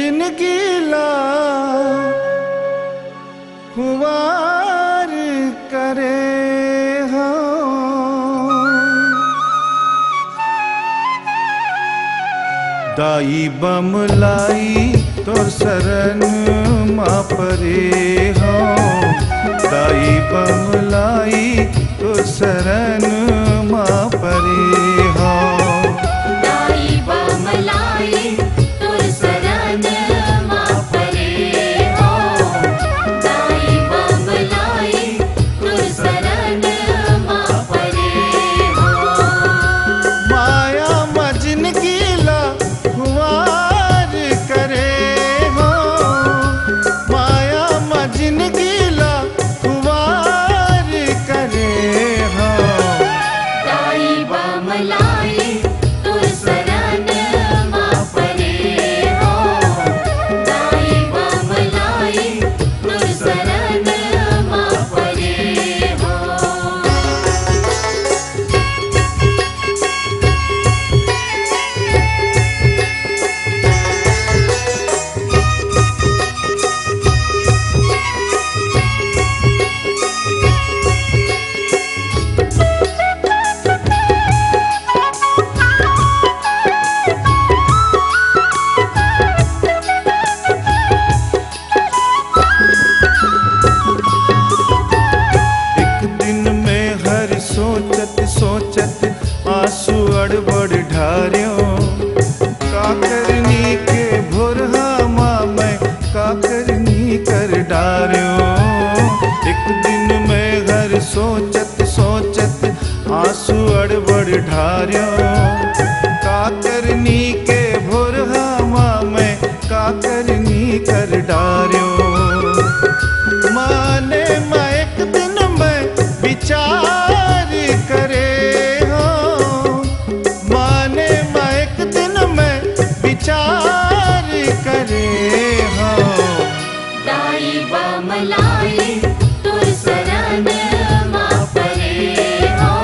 जिनगी ला खुवार करे हो। दाई बमलाई तोर शरण माँ परे हो। दाई बमलाई तोर शरण माँ परे हो। दाई बमलाई तोर शरण माँ परे हो। दाई बमलाई तोर शरण माँ परे हो। माया मजन गीला खुवार करे हो। माया मजन गीला खुवार करे हो। दाई बमलाई तोर शरण माँ परे हो। दाई बमलाई तोर शरण माँ परे हो। एक दिन में हर सोचत सोचत आंसू अड़बड़ ढार्यो। का करनी के भोरहा माँ मैं का करनी कर डार्यो। एक दिन में हर सोचत सोचत आंसू अड़बड़ ढार्यो। का करनी के भोरहा माँ मैं का करनी कर डार्यो। माने मैं एक दिन में विचार करे हो। माने मैं एक दिन में विचार करे हो। दाई बमलाई तोर शरण माँ परे हो।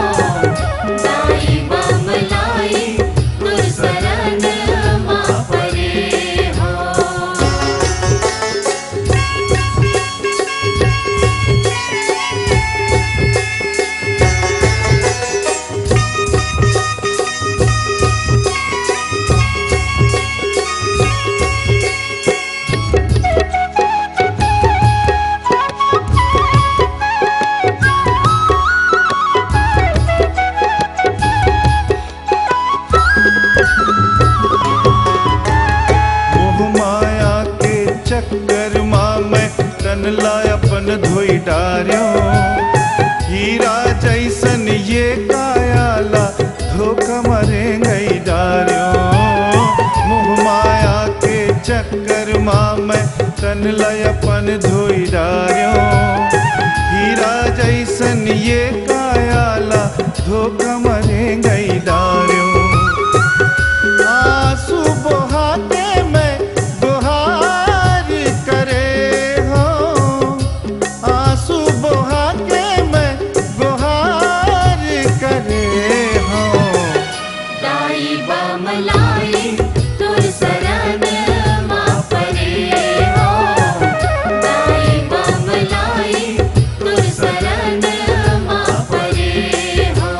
दाई बमलाई तोर शरण माँ परे हो। मोह माया के चक्कर माँ मैं तन लाय अपन धोई डार्यो। हीरा जैसन ये कायाला धोखा मरे गई डार्यो। मोह माया के चक्कर माँ मैं तन लाय अपन धोई डार्यो। हीरा जैसन ये कायाला धोखा मरे गई डार्यो। आंसू बहाते में गुहार करे हो। आंसू बहाते में गुहार करे हो। दाई बमलाई तोर शरण माँ परे हो। दाई बमलाई तोर शरण माँ परे हो।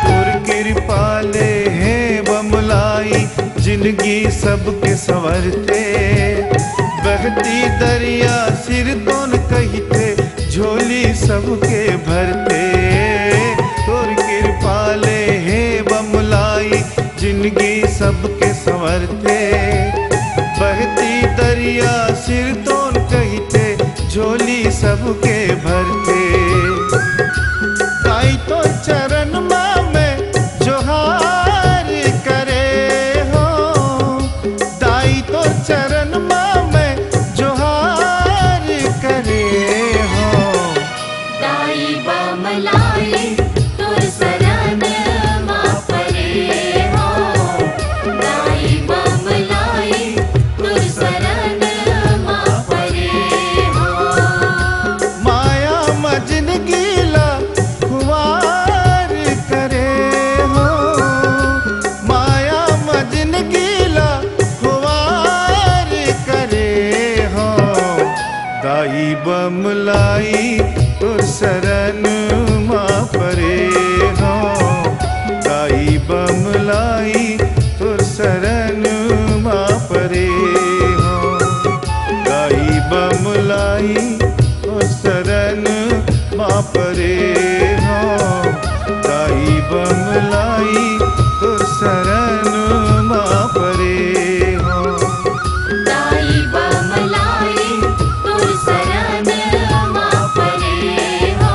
तोर कृपाले है बमलाई जिंदगी सबके संवरते। बहती दरिया सिर तोन कहते झोली सबके भरते। तोर कृपाले है बमलाई जिंदगी सबके संवरते। बहती दरिया सिर तोन कहते झोली सबके भरते। ताई तो चरण माँ मैं जोहार करे हो। ताई तो चरण माँ मैं जोहार बमलाई तुर शरण माँ परे हो, दाई बमलाई तुर शरण माँ परे हो, दाई बमलाई तुर शरण माँ परे हो, दाई बमलाई तुर शरण माँ परे हो। दाई बमलाई तुर शरण माँ परे हो,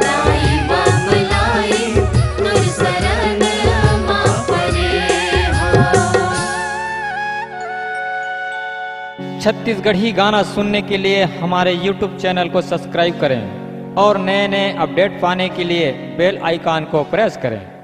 दाई बमलाई तुर शरण माँ परे हो। छत्तीसगढ़ी गाना सुनने के लिए हमारे YouTube चैनल को सब्सक्राइब करें और नए नए अपडेट पाने के लिए बेल आइकन को प्रेस करें।